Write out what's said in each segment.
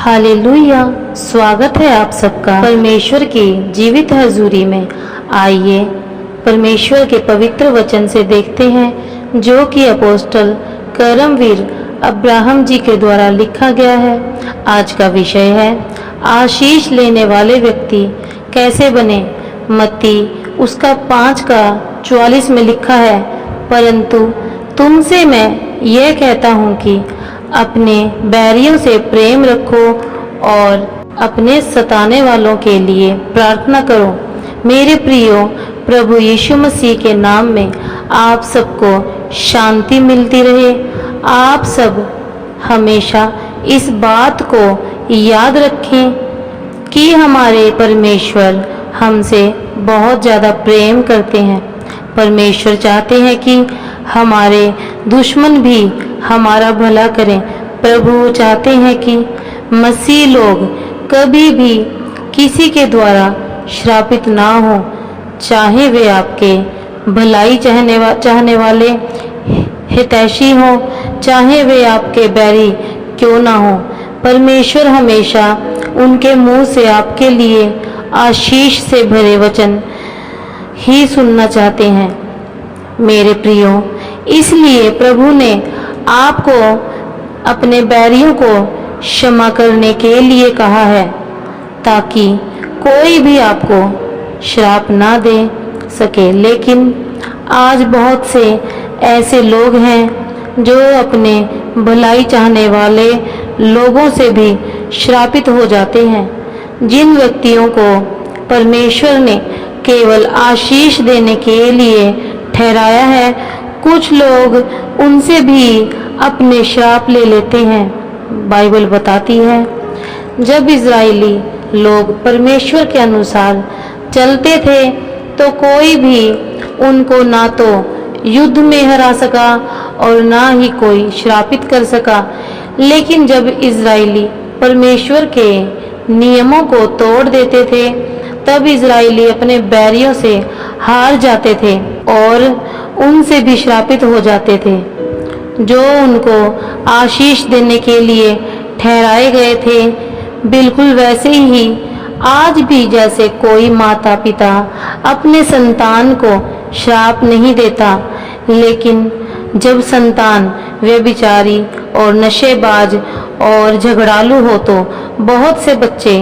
Hallelujah. स्वागत है आप सबका परमेश्वर की जीवित हजूरी में। आइए परमेश्वर के पवित्र वचन से देखते हैं जो कि अपोस्टल करमवीर अब्राहम जी के द्वारा लिखा गया है। आज का विषय है आशीष लेने वाले व्यक्ति कैसे बने। मत्ती उसका 5:44 में लिखा है, परंतु तुमसे मैं यह कहता हूँ कि अपने बैरियों से प्रेम रखो और अपने सताने वालों के लिए प्रार्थना करो। मेरे प्रियो, प्रभु यीशु मसीह के नाम में आप सबको शांति मिलती रहे। आप सब हमेशा इस बात को याद रखें कि हमारे परमेश्वर हमसे बहुत ज़्यादा प्रेम करते हैं। परमेश्वर चाहते हैं कि हमारे दुश्मन भी हमारा भला करें। प्रभु चाहते हैं कि मसीह लोग कभी भी किसी के द्वारा श्रापित ना हो, चाहे वे आपके भलाई चाहने वाले हितैषी हो, चाहे वे आपके बैरी क्यों ना हो। परमेश्वर हमेशा उनके मुंह से आपके लिए आशीष से भरे वचन ही सुनना चाहते हैं। मेरे प्रियो, इसलिए प्रभु ने आपको अपने बैरियों को क्षमा करने के लिए कहा है, ताकि कोई भी आपको श्राप ना दे सके। लेकिन आज बहुत से ऐसे लोग हैं जो अपने भलाई चाहने वाले लोगों से भी श्रापित हो जाते हैं। जिन व्यक्तियों को परमेश्वर ने केवल आशीष देने के लिए ठहराया है, कुछ लोग उनसे भी अपने श्राप ले लेते हैं। बाइबल बताती है, जब इज़राइली लोग परमेश्वर के अनुसार चलते थे तो कोई भी उनको ना तो युद्ध में हरा सका और ना ही कोई श्रापित कर सका। लेकिन जब इज़राइली परमेश्वर के नियमों को तोड़ देते थे, तब इज़राइली अपने बैरियों से हार जाते थे और उनसे भी श्रापित हो जाते थे। जो उनको आशीष देने के लिए ठहराए गए थे, बिल्कुल वैसे ही आज भी जैसे कोई माता पिता अपने संतान को श्राप नहीं देता, लेकिन जब संतान व्यभिचारी और नशेबाज और झगड़ालू हो तो बहुत से बच्चे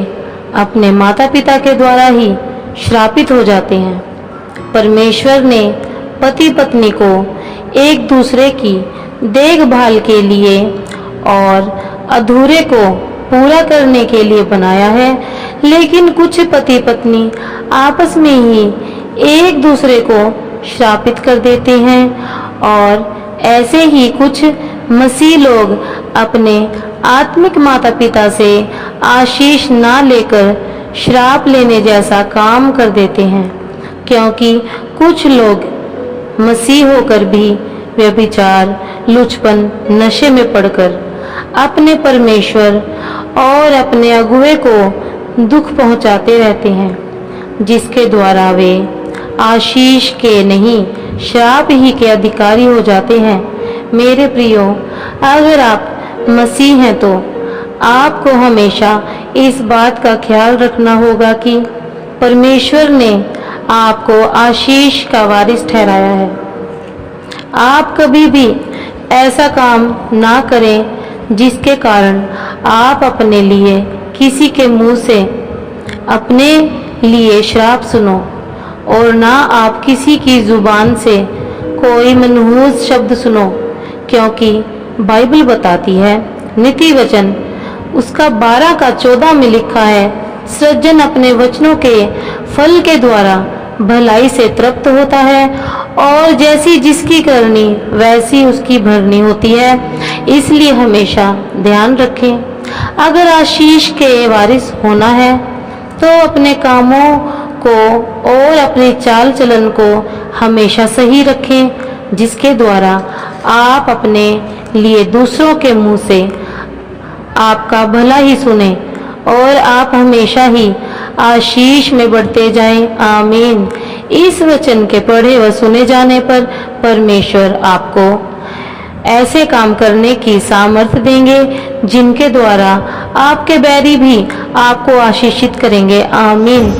अपने माता पिता के द्वारा ही श्रापित हो जाते हैं। परमेश्वर ने पति पत्नी को एक दूसरे की देखभाल के लिए और अधूरे को पूरा करने के लिए बनाया है, लेकिन कुछ पति पत्नी आपस में ही एक दूसरे को श्रापित कर देते हैं। और ऐसे ही कुछ मसीह लोग अपने आत्मिक माता पिता से आशीष ना लेकर श्राप लेने जैसा काम कर देते हैं, क्योंकि कुछ लोग मसीह होकर भी व्यभिचार, लुचपन, नशे में पड़कर अपने परमेश्वर और अपने अगुवे को दुख पहुंचाते रहते हैं, जिसके द्वारा वे आशीष के नहीं श्राप ही के अधिकारी हो जाते हैं। मेरे प्रियो, अगर आप मसीह हैं तो आपको हमेशा इस बात का ख्याल रखना होगा कि परमेश्वर ने आपको आशीष का वारिस ठहराया है। आप कभी भी ऐसा काम ना करें जिसके कारण आप अपने लिए किसी के मुंह से अपने लिए श्राप सुनो, और ना आप किसी की जुबान से कोई मनहूस शब्द सुनो, क्योंकि बाइबल बताती है, नीति वचन उसका 12:14 में लिखा है, सृजन अपने वचनों के फल के द्वारा भलाई से तृप्त होता है, और जैसी जिसकी करनी वैसी उसकी भरनी होती है। इसलिए हमेशा ध्यान रखें, अगर आशीष के वारिस होना है तो अपने कामों को और अपने चाल चलन को हमेशा सही रखें, जिसके द्वारा आप अपने लिए दूसरों के मुंह से आपका भला ही सुने और आप हमेशा ही आशीष में बढ़ते जाएं। आमीन। इस वचन के पढ़े व सुने जाने पर परमेश्वर आपको ऐसे काम करने की सामर्थ्य देंगे जिनके द्वारा आपके बैरी भी आपको आशीषित करेंगे। आमीन।